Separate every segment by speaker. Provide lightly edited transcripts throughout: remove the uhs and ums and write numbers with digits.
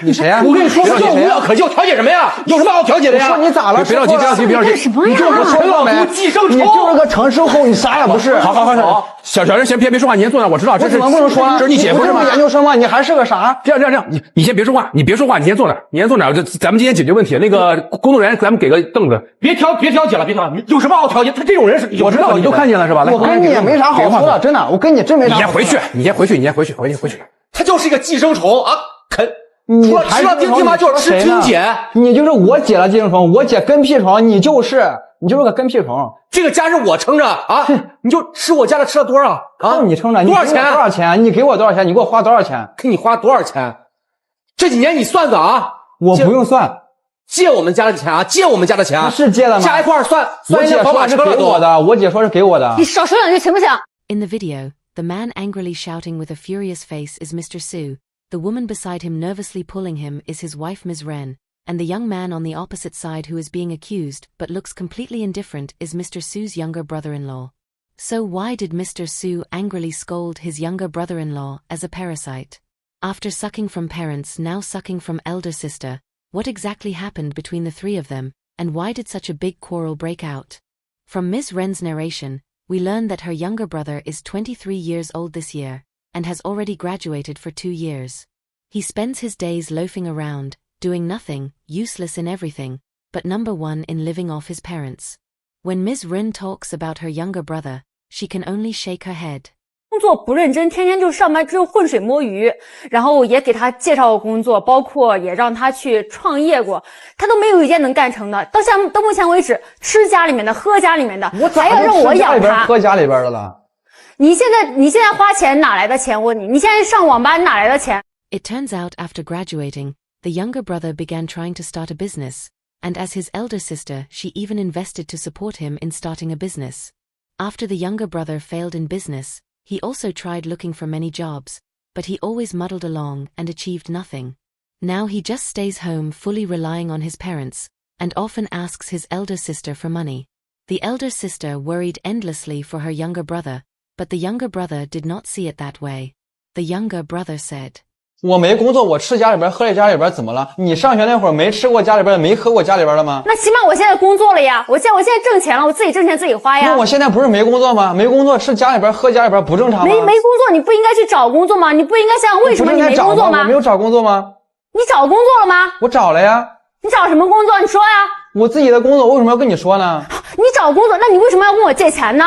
Speaker 1: 你谁啊？
Speaker 2: 我跟你说，这无药可救，调解什么呀？有什么好调解的呀？
Speaker 1: 说你咋了？
Speaker 3: 别着急，别着急，别着急。
Speaker 1: 你就是陈老没，
Speaker 2: 寄生虫，
Speaker 1: 你就是个城市后，你啥也不是。
Speaker 3: 好，小人先别说话，你先坐那，我知道这是
Speaker 1: 怎么不能说啊？
Speaker 3: 这是你姐夫是吗？
Speaker 1: 研究生吗？你还是个啥？
Speaker 3: 这样，你先别说话，你别说话，你先坐那，咱们今天解决问题。那个工作人员，咱们给个凳子。
Speaker 2: 别调解了，有什么好调解？他这种人是，
Speaker 3: 我知道，你都看见了是吧？来，
Speaker 1: 我跟你也没啥好说的，真的，我跟你真没啥。
Speaker 3: 你先回去。
Speaker 2: 他就是一个寄生虫啊，
Speaker 1: 你
Speaker 2: 吃了丁妈就是吃丁姐，
Speaker 1: 你就是我姐的寄生虫，我姐跟屁虫，你就是个跟屁虫。
Speaker 2: 这个家是我撑着啊，你就吃我家的吃了多少啊？
Speaker 1: 你撑着，
Speaker 2: 多少钱？
Speaker 1: 多少钱？你给我多少钱？你给我花多少钱？
Speaker 2: 给你花多少钱？这几年你算算啊！
Speaker 1: 我不用算，
Speaker 2: 借我们家的钱啊！借我们家的钱啊！
Speaker 1: 是借的吗？
Speaker 2: 加一块算一辆宝马车了都。
Speaker 1: 我姐说是给我的。
Speaker 4: 你少说两句行不行
Speaker 5: ？In the video, the man angrily shouting with a furious face is Mr. Su. The woman beside him nervously pulling him is his wife Ms. Ren, and the young man on the opposite side who is being accused but looks completely indifferent is Mr. Su's younger brother-in-law. So why did Mr. Su angrily scold his younger brother-in-law as a parasite? After sucking from parents, now sucking from elder sister, what exactly happened between the three of them, and why did such a big quarrel break out? From Ms. Ren's narration, we learn that her younger brother is 23 years old this year, and has already graduated for 2 years. He spends his days loafing around, doing nothing, useless in everything, but number one in living off his parents. When Ms. Ren talks about her younger brother, she can only shake her head.
Speaker 4: 工作不认真，天天就上班只有浑水摸鱼，然后也给他介绍过工作，包括也让他去创业过，他都没有一件能干成的。到目前为止，吃家里面的，喝家里面的，还要让我养他。
Speaker 1: 喝家里边的了。
Speaker 4: 你现在花钱哪来的钱？我问你，你现在上网吧哪来的钱？
Speaker 5: It turns out after graduating, the younger brother began trying to start a business, and as his elder sister, she even invested to support him in starting a business. After the younger brother failed in business, he also tried looking for many jobs, but he always muddled along and achieved nothing. Now he just stays home fully relying on his parents, and often asks his elder sister for money. The elder sister worried endlessly for her younger brother, but the younger brother did not see it that way. The younger brother said,
Speaker 1: 我没工作，我吃家里边，喝家里边，怎么了？你上学那会儿没吃过家里边，没喝过家里边的吗？
Speaker 4: 那起码我现在工作了呀，我现在挣钱了，我自己挣钱自己花呀。
Speaker 1: 那我现在不是没工作吗？没工作吃家里边，喝家里边不正常吗？
Speaker 4: 没工作，你不应该去找工作吗？你不应该想想为什么你没工作吗？
Speaker 1: 我没有找工作吗？
Speaker 4: 你找工作了吗？
Speaker 1: 我找了呀。
Speaker 4: 你找什么工作？你说呀。
Speaker 1: 我自己的工作，我为什么要跟你说呢？
Speaker 4: 你找工作，那你为什么要跟我借钱呢？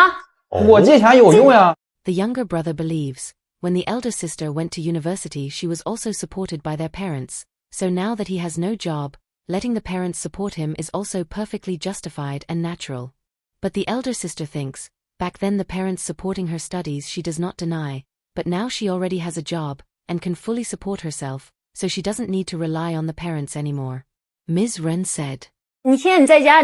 Speaker 1: 我借钱有用呀。
Speaker 5: The younger brother believes, when the elder sister went to university she was also supported by their parents, so now that he has no job, letting the parents support him is also perfectly justified and natural. But the elder sister thinks, back then the parents supporting her studies she does not deny, but now she already has a job, and can fully support herself, so she doesn't need to rely on the parents anymore. Ms. Ren said,
Speaker 4: 你天天你在家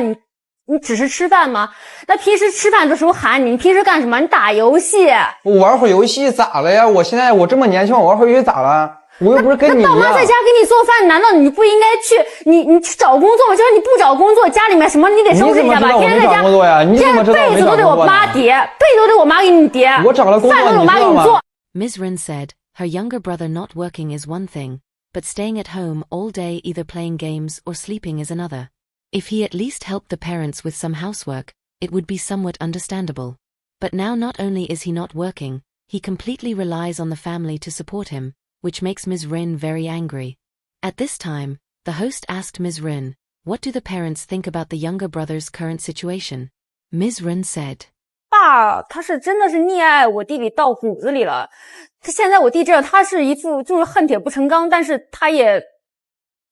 Speaker 4: 你只是吃饭吗？那平时吃饭的时候喊你平时干什么？你打游戏。
Speaker 1: 我玩会儿游戏咋了呀？我现在这么年轻，我玩会儿游戏咋了？我又不是跟你一样。
Speaker 4: 那爸妈在家给你做饭，难道你不应该去你去找工作吗？就是你不找工作，家里面什么你得收拾一下吧。天天在家，
Speaker 1: 你怎么知道我没找工作呀？你怎么知道
Speaker 4: 被子都得我妈叠，被子都得我妈给你叠。
Speaker 1: 我找了工作，
Speaker 4: 饭都得我妈给你做。
Speaker 5: Ms. Ren said, her younger brother not working is one thing, but staying at home all day either playing games or sleeping is another. If he at least helped the parents with some housework, it would be somewhat understandable. But now not only is he not working, he completely relies on the family to support him, which makes Ms. Ren very angry. At this time, the host asked Ms. Ren, what do the parents think about the younger brother's current situation? Ms. Ren said,
Speaker 4: 爸，他是真的是溺爱我弟弟到骨子里了。他现在我弟这样，他是一副就是恨铁不成钢，但是他也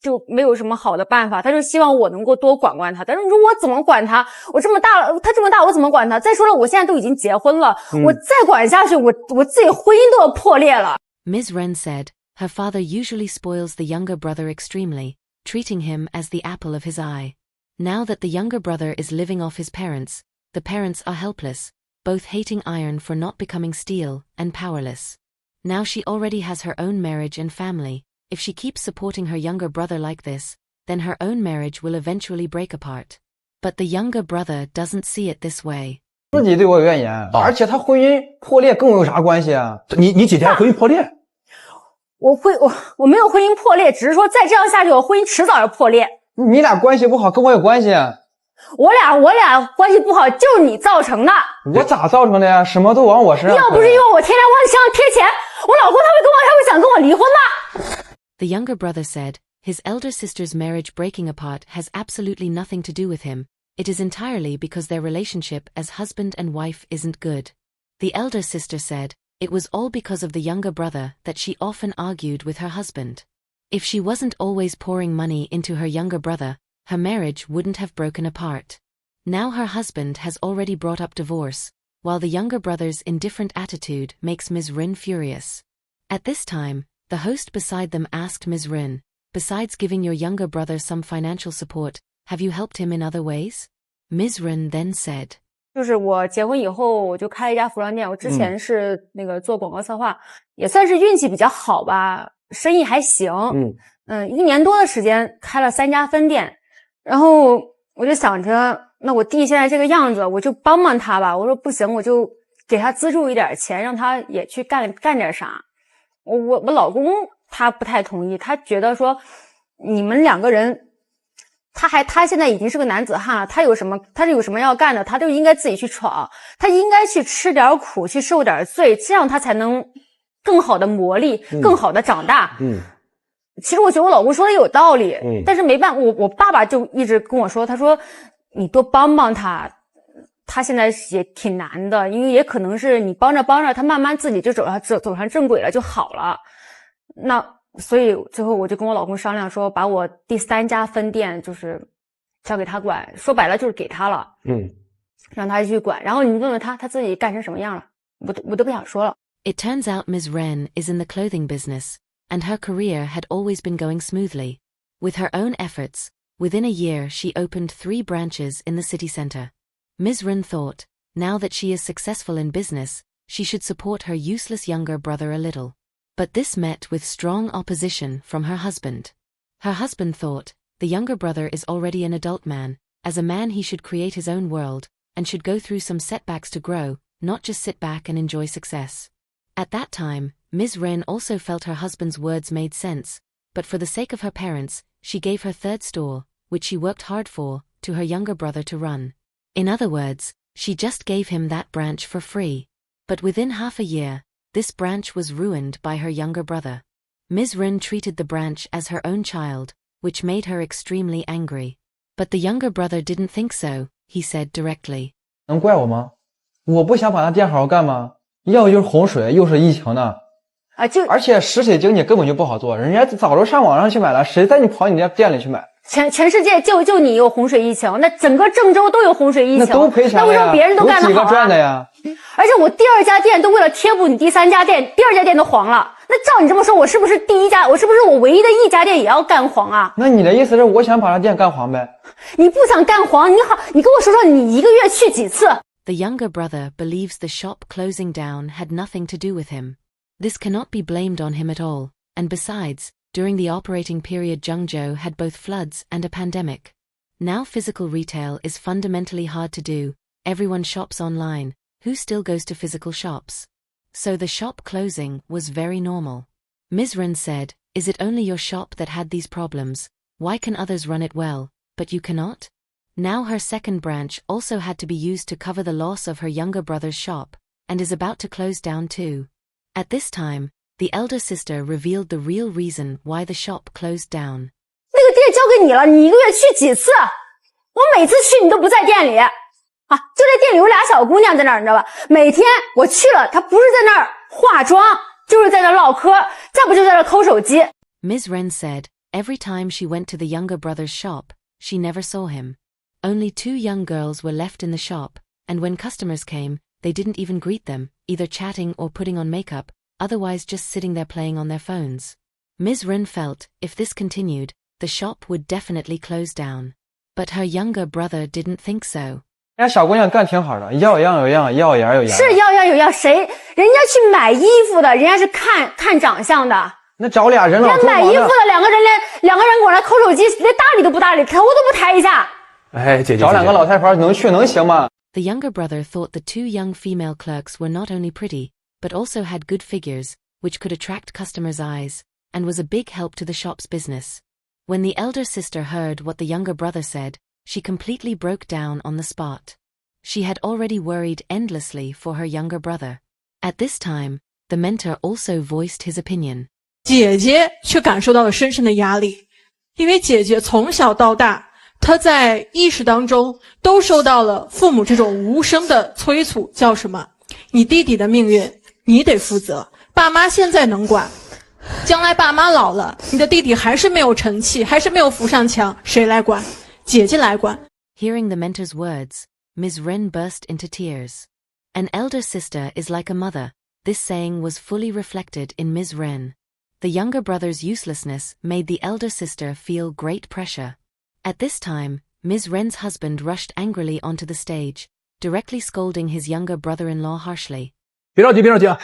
Speaker 4: 就没有什么好的办法，他就希望我能够多管管他。但是你说我怎么管他？我这么大了，他这么大，我怎么管他？再说了，我现在都已经结婚了，我再管下去，我自己婚姻都要破裂了。
Speaker 5: Ms. Ren said, her father usually spoils the younger brother extremely, treating him as the apple of his eye. Now that the younger brother is living off his parents, the parents are helpless, both hating iron for not becoming steel, and powerless. Now she already has her own marriage and family. If she keeps supporting her younger brother like this, then her own marriage will eventually break apart. But the younger brother doesn't see it this way.
Speaker 1: 自己对我有怨言，而且他婚姻破裂跟我有啥关系啊？
Speaker 3: 你姐姐还婚姻破裂？
Speaker 4: 我没有婚姻破裂，只是说再这样下去，我婚姻迟早要破裂。
Speaker 1: 你俩关系不好，跟我有关系啊？
Speaker 4: 我俩关系不好，就是你造成的。
Speaker 1: 我咋造成的呀？什么都往我身上。
Speaker 4: 要不是因为我天天往你身上贴钱，我老公他会想跟我离婚吗？
Speaker 5: The younger brother said, his elder sister's marriage breaking apart has absolutely nothing to do with him. It is entirely because their relationship as husband and wife isn't good. The elder sister said, it was all because of the younger brother that she often argued with her husband. If she wasn't always pouring money into her younger brother, her marriage wouldn't have broken apart. Now her husband has already brought up divorce, while the younger brother's indifferent attitude makes Ms. Rin furious. At this time, the host beside them asked Ms. Rin, besides giving your younger brother some financial support, have you helped him in other ways? Ms. Rin then said,
Speaker 4: 就是我结婚以后，我就开了一家服装店。我之前是那个做广告策划，也算是运气比较好吧，生意还行。1年多的时间开了3家分店，然后我就想着，那我弟现在这个样子，我就帮帮他吧。我说不行，我就给他资助一点钱，让他也去干点啥。我老公他不太同意，他觉得说你们2个人。他现在已经是个男子汉了，他有什么要干的，他就应该自己去闯，他应该去吃点苦，去受点罪，这样他才能更好的磨砺，更好的长大。其实我觉得我老公说的有道理，但是没办法，我爸爸就一直跟我说，他说你多帮帮他，他现在也挺难的，因为也可能是你帮着他慢慢自己就走上正轨了就好了。所以最后我就跟我老公商量说，把我第3家分店就是交给他管，说白了就是给他了，让他去管。然后你问问他自己干成什么样了，我都不想说了。
Speaker 5: It turns out Ms. Ren is in the clothing business, and her career had always been going smoothly. With her own efforts, within a year she opened 3 branches in the city center. Ms. Ren thought, now that she is successful in business, she should support her useless younger brother a little. But this met with strong opposition from her husband. Her husband thought, the younger brother is already an adult man, as a man he should create his own world, and should go through some setbacks to grow, not just sit back and enjoy success. At that time, Ms. Ren also felt her husband's words made sense, but for the sake of her parents, she gave her 3rd store, which she worked hard for, to her younger brother to run. In other words, she just gave him that branch for free. But within half a year, this branch was ruined by her younger brother. Ms. Rin treated the branch as her own child, which made her extremely angry. But the younger brother didn't think so, he said directly.
Speaker 1: 能怪我吗？我不想把那店好好干吗？要不就是洪水，又是疫情的。而且实体经济根本就不好做，人家早就上网上去买了，谁在你跑你家店里去买？
Speaker 4: 全世界就你有洪水疫情，那整个郑州都有洪水疫情，
Speaker 1: 那都赔钱了呀，
Speaker 4: 那为什么别人都干得好啊？
Speaker 1: 有几个赚的呀？
Speaker 4: 而且我第2家店都为了贴补你第3家店，第2家店都黄了。那照你这么说，我是不是我唯一的1家店也要干黄啊？
Speaker 1: 那你的意思是我想把那店干黄呗？
Speaker 4: 你不想干黄，你跟我说说你1个月去几次？
Speaker 5: The younger brother believes the shop closing down had nothing to do with him. This cannot be blamed on him at all, and besides, during the operating period Zhengzhou had both floods and a pandemic. Now physical retail is fundamentally hard to do, everyone shops online, who still goes to physical shops? So the shop closing was very normal. Ms. Ren said, is it only your shop that had these problems? Why can others run it well, but you cannot? Now her 2nd branch also had to be used to cover the loss of her younger brother's shop, and is about to close down too. At this time, the elder sister revealed the real reason why the shop closed down.
Speaker 4: 那个店交给你了，你1个月去几次？我每次去你都不在店里。就这店里有2小姑娘在那儿，你知道吧？每天我去了，她不是在那儿化妆，就是在那儿唠嗑，再不就在那儿抠手机。
Speaker 5: Ms. Ren said, every time she went to the younger brother's shop, she never saw him. Only 2 young girls were left in the shop, and when customers came, they didn't even greet them, either chatting or putting on makeup, otherwise just sitting there playing on their phones. Ms. Ren felt, if this continued, the shop would definitely close down. But her younger brother didn't think so.
Speaker 1: 人家小姑娘干挺好的，要样有样，要颜有颜。
Speaker 4: 是要样有样，谁？人家去买衣服的，人家是看长相的。
Speaker 1: 那找俩人老
Speaker 4: 人家买衣服的2个人给我来抠手机，连搭理都不搭理，头都不抬一下。
Speaker 3: 哎，姐姐，
Speaker 1: 找2个老太婆能行吗？
Speaker 5: The younger brother thought the 2 young female clerks were not only pretty, but also had good figures, which could attract customers' eyes, and was a big help to the shop's business. When the elder sister heard what the younger brother said, she completely broke down on the spot. She had already worried endlessly for her younger brother. At this time, the mentor also voiced his opinion.
Speaker 6: 姐姐却感受到了深深的压力，因为姐姐从小到大，她在意识当中都受到了父母这种无声的催促，叫什么？你弟弟的命运你得负责，爸妈现在能管，将来爸妈老了，你的弟弟还是没有成器，还是没有扶上墙，谁来管？姐姐来管。
Speaker 5: Hearing the mentor's words, Ms. Ren burst into tears. An elder sister is like a mother. This saying was fully reflected in Ms. Ren. The younger brother's uselessness made the elder sister feel great pressure. At this time, Ms. Ren's husband rushed angrily onto the stage, directly scolding his younger brother-in-law harshly.
Speaker 3: 别着急，别着急啊！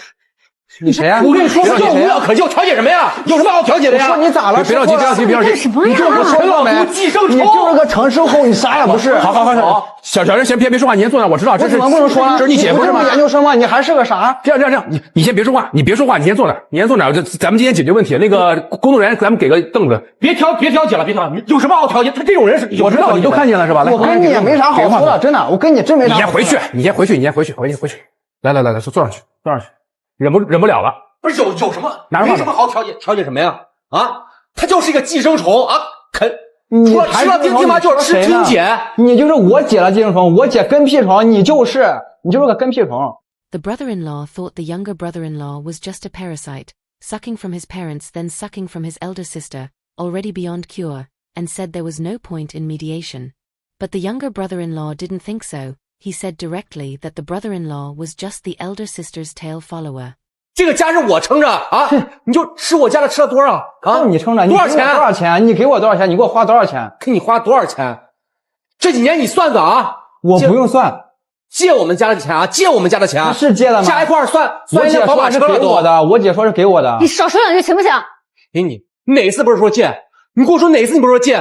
Speaker 1: 你谁啊？
Speaker 2: 我跟你说，
Speaker 1: 谁
Speaker 2: 无药可救，调解什么呀？有什么好调解的呀？
Speaker 1: 说你咋了？
Speaker 3: 别着急，别着急，别着急。
Speaker 4: 什么呀？
Speaker 1: 你就是个陈老没，
Speaker 2: 寄生虫，
Speaker 1: 你就是个成生后，你啥也不是。
Speaker 3: 好，小人先别说话，你先坐那，我知道这是
Speaker 1: 我怎么不能说呢？
Speaker 3: 这是你姐夫是吗？
Speaker 1: 研究生吗？你还是个啥？
Speaker 3: 这样，你先别说话，你别说话，你先坐那，你先坐那，咱们今天解决问题。那个工作人员，咱们给个凳子。
Speaker 2: 别调解了，有什么好调解？他这种人是，
Speaker 3: 我知道你都看见了是吧？来，
Speaker 1: 我跟你也没啥好说的，真的，我跟你真没啥。
Speaker 3: 你先回去。来，坐上去，忍不了了。
Speaker 2: 不是有什么？
Speaker 3: 拿着话
Speaker 2: 没什么好调解什么呀？啊，他就是一个寄生虫啊，
Speaker 1: 你
Speaker 2: 除了丁妈就是吃丁姐，
Speaker 1: 你就是我姐的寄生虫，我姐跟屁虫，你就是个跟屁虫。
Speaker 5: The brother-in-law thought the younger brother-in-law was just a parasite, sucking from his parents then sucking from his elder sister, already beyond cure, and said there was no point in mediation. But the younger brother-in-law didn't think so. He said directly that the brother-in-law was just the elder sister's tail follower.
Speaker 2: 这个家是我撑着啊，你就吃我家的吃了多少啊？
Speaker 1: 你撑着，
Speaker 2: 多少钱？
Speaker 1: 多少钱？你给我多少钱？你给我花多少钱？
Speaker 2: 给你花多少钱？这几年你算算啊！
Speaker 1: 我不用算，
Speaker 2: 借我们家的钱啊！借我们家的钱
Speaker 1: 是借的吗？
Speaker 2: 加一块算一辆宝马车了都。
Speaker 1: 我姐说是给我的。
Speaker 4: 你少说两句行不行？
Speaker 2: 给你哪次不是说借？你跟我说哪次你不是说借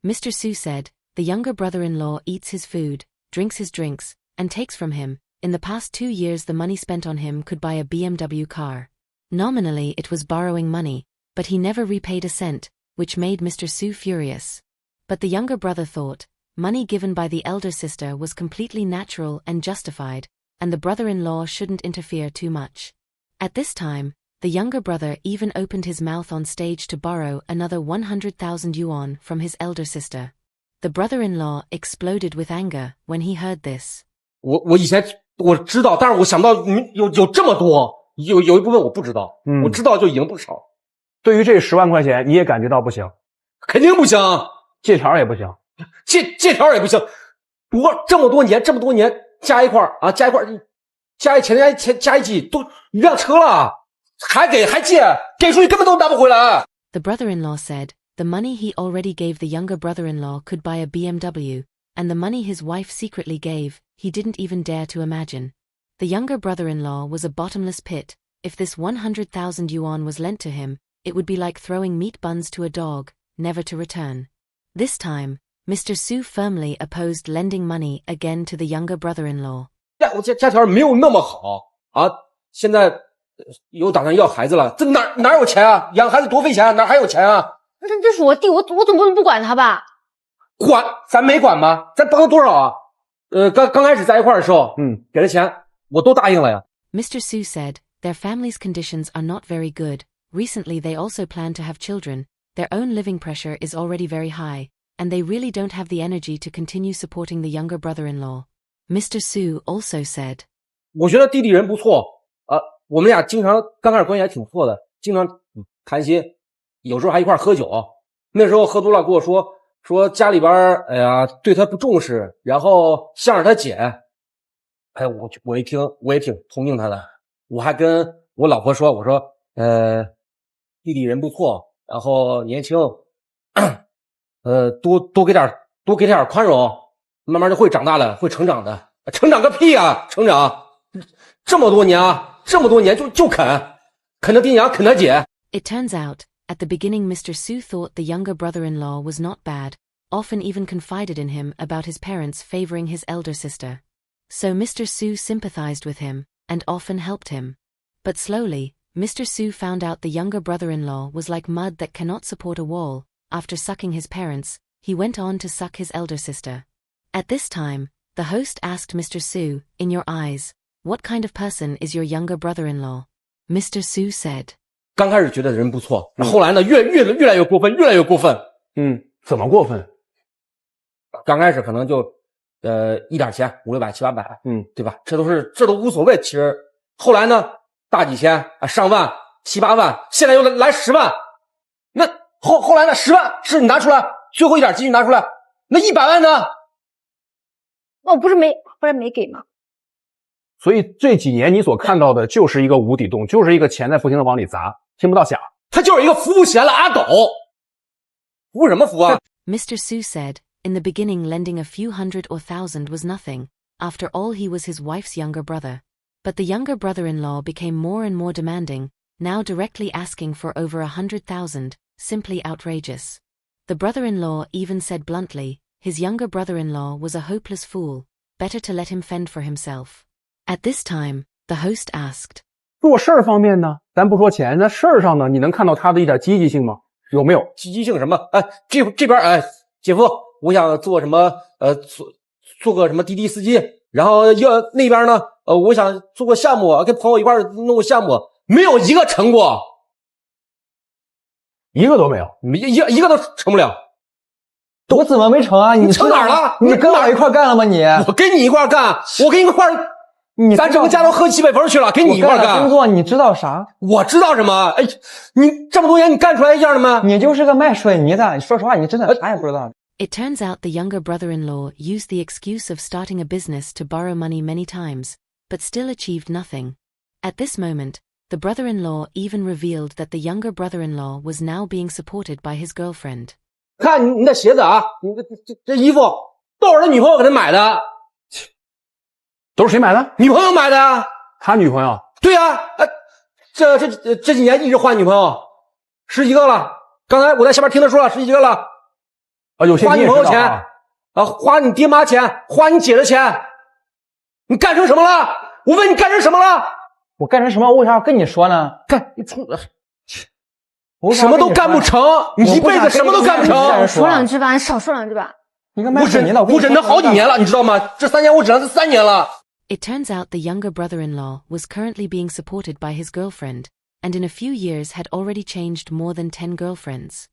Speaker 5: Mr. Su said, the younger brother-in-law eats his food, drinks his drinks, and takes from him. In the past 2 years the money spent on him could buy a BMW car. Nominally it was borrowing money, but he never repaid a cent, which made Mr. Su furious. But the younger brother thought, money given by the elder sister was completely natural and justified, and the brother-in-law shouldn't interfere too much. At this time, the younger brother even opened his mouth on stage to borrow another 100,000 yuan from his elder sister. The brother-in-law exploded with anger when he heard this.
Speaker 2: 我以前我知道，但是我想不到有这么多，有一部分我不知道，我知道就已经不少。
Speaker 3: 对于这10万块钱，你也感觉到不行，
Speaker 2: 肯定不行，
Speaker 3: 借条也不行，
Speaker 2: 借条也不行。我这么多年加一块啊，加一起都一辆车了，还借，给出去根本都拿不回来。
Speaker 5: The brother-in-law said, the money he already gave the younger brother-in-law could buy a BMW, and the money his wife secretly gave, he didn't even dare to imagine. The younger brother-in-law was a bottomless pit. If this 100,000 yuan was lent to him, it would be like throwing meat buns to a dog, never to return. This time, Mr. Su firmly opposed lending money again to the younger brother-in-law.
Speaker 2: 我家条没有那么好啊，现在有打算要孩子了，这哪有钱啊？养孩子多费钱啊，哪还有钱啊？
Speaker 4: 这是我弟，我总不能不管他吧？
Speaker 2: 管，咱没管吗？咱帮他多少啊？刚开始在一块儿的时候，给了钱，我都答应了呀。
Speaker 5: Mr. Su said, their family's conditions are not very good. Recently they also plan to have children. Their own living pressure is already very high, and they really don't have the energy to continue supporting the younger brother-in-law. Mr. Su also said,
Speaker 2: 我觉得弟弟人不错啊，我们俩经常刚开始关系还挺不错的，经常谈心，有时候还一块喝酒。那时候喝多了跟我说家里边哎呀对他不重视，然后向着他姐。哎，我一听我也挺同情他的，我还跟我老婆说，我说弟弟人不错，然后年轻，多给点宽容，慢慢就会长大的，会成长的。成长个屁啊！成长这么多年就啃他爹娘，啃他姐。
Speaker 5: It turns out, at the beginning Mr. Su thought the younger brother-in-law was not bad, often even confided in him about his parents favoring his elder sister. So Mr. Su sympathized with him, and often helped him. But slowly, Mr. Su found out the younger brother-in-law was like mud that cannot support a wall. After sucking his parents, he went on to suck his elder sister. At this time, the host asked Mr. Su, "In your eyes, what kind of person is your younger brother-in-law?" Mr. Su said,
Speaker 2: 刚开始觉得人不错，后来呢，越来越过分，越来越过分。
Speaker 3: 怎么过分？
Speaker 2: 刚开始可能就一点钱，500、600、700、800，对吧？这都无所谓。其实后来呢，大几千啊，上万、7、8万，现在又来10万。那后来呢，10万是你拿出来，最后一点积蓄拿出来，那100万呢？
Speaker 4: 哦，不是没给吗？
Speaker 3: 所以这几年你所看到的就是一个无底洞，就是一个钱在不停的往里砸，听不到响。
Speaker 2: 他就是一个服务闲了阿斗，服什么服啊？
Speaker 5: Mr. Su said, in the beginning lending a few hundred or thousand was nothing, after all he was his wife's younger brother. But the younger brother-in-law became more and more demanding, now directly asking for over 100,000, simply outrageous. The brother-in-law even said bluntly, his younger brother-in-law was a hopeless fool, better to let him fend for himself. At this time, the host asked,
Speaker 3: 做事儿方面呢，咱不说钱，那事儿上呢，你能看到他的一点积极性吗？有没有？
Speaker 2: 积极性什么？这边姐夫，我想做什么？做个什么滴滴司机，然后那边呢，我想做个项目，跟朋友一块弄个项目，没有一个成过，
Speaker 3: 一个都没有，
Speaker 2: 一个都成不了。
Speaker 1: 我怎么没成啊？你
Speaker 2: 成哪儿了？
Speaker 1: 你跟我一块干了吗？你
Speaker 2: 我跟你一块干，我跟你一块，咱整个家都喝西北风去了，跟你一块干。
Speaker 1: 工作你知道啥？
Speaker 2: 我知道什么？哎，你这么多年你干出来一样的吗？
Speaker 1: 你就是个卖水泥的。说实话，你真的啥也不知道。
Speaker 5: It turns out the younger brother-in-law used the excuse of starting a business to borrow money many times, but still achieved nothing. At this moment, the brother-in-law even revealed that the younger brother-in-law was now being supported by his girlfriend.
Speaker 2: 看你的鞋子啊，你这衣服都是他女朋友给他买的。
Speaker 3: 都是谁买的？
Speaker 2: 女朋友买的啊。
Speaker 3: 他女朋友？
Speaker 2: 对啊，这几年一直换女朋友，10几个了。刚才我在下边听他说了，10几个了。
Speaker 3: 有些
Speaker 2: 花女朋友钱啊，花你爹妈钱，花你姐的钱，你干成什么了？我问你干成什么了？
Speaker 1: 我干成什么？我为啥要跟你说呢？
Speaker 2: 什么都干不成，你一辈子什么都干不成。
Speaker 4: 说两句吧，你少说两句吧。
Speaker 1: 你个卖水泥的，
Speaker 2: 我忍了好几年了，你知道吗？这3年我忍了3年了。
Speaker 5: It turns out the younger brother-in-law was currently being supported by his girlfriend, and in a few years had already changed more than 10 girlfriends.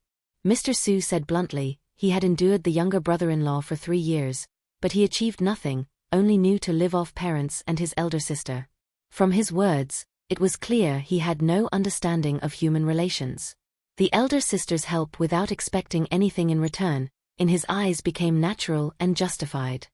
Speaker 5: Mr. Su said bluntly, he had endured the younger brother-in-law for 3 years, but he achieved nothing, only knew to live off parents and his elder sister. From his words, it was clear he had no understanding of human relations. The elder sister's help without expecting anything in return, in his eyes became natural and justified.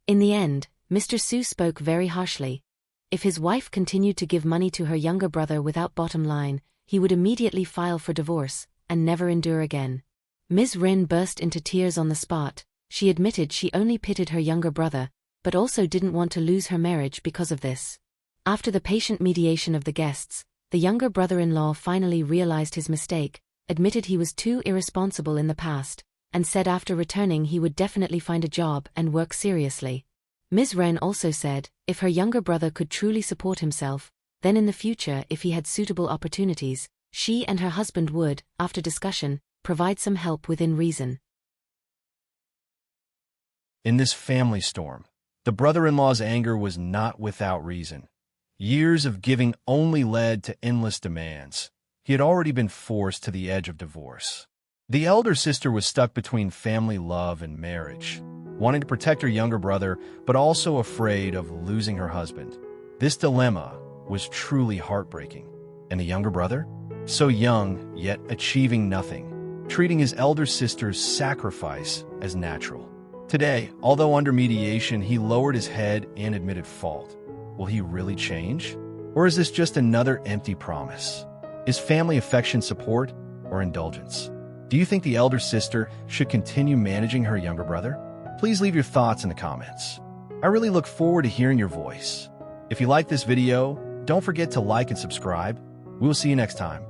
Speaker 5: In the end, Mr. Su spoke very harshly. If his wife continued to give money to her younger brother without bottom line, he would immediately file for divorce, and never endure again. Ms. Rin burst into tears on the spot. She admitted she only pitied her younger brother, but also didn't want to lose her marriage because of this. After the patient mediation of the guests, the younger brother-in-law finally realized his mistake, admitted he was too irresponsible in the past, and said after returning he would definitely find a job and work seriously. Ms. Ren also said, if her younger brother could truly support himself, then in the future if he had suitable opportunities, she and her husband would, after discussion, provide some help within reason.
Speaker 7: In this family storm, the brother-in-law's anger was not without reason. Years of giving only led to endless demands. He had already been forced to the edge of divorce. The elder sister was stuck between family love and marriage, wanting to protect her younger brother, but also afraid of losing her husband. This dilemma was truly heartbreaking. And the younger brother? So young, yet achieving nothing, treating his elder sister's sacrifice as natural. Today, although under mediation, he lowered his head and admitted fault. Will he really change? Or is this just another empty promise? Is family affection support or indulgence? Do you think the elder sister should continue managing her younger brother? Please leave your thoughts in the comments. I really look forward to hearing your voice. If you like this video, don't forget to like and subscribe. We will see you next time.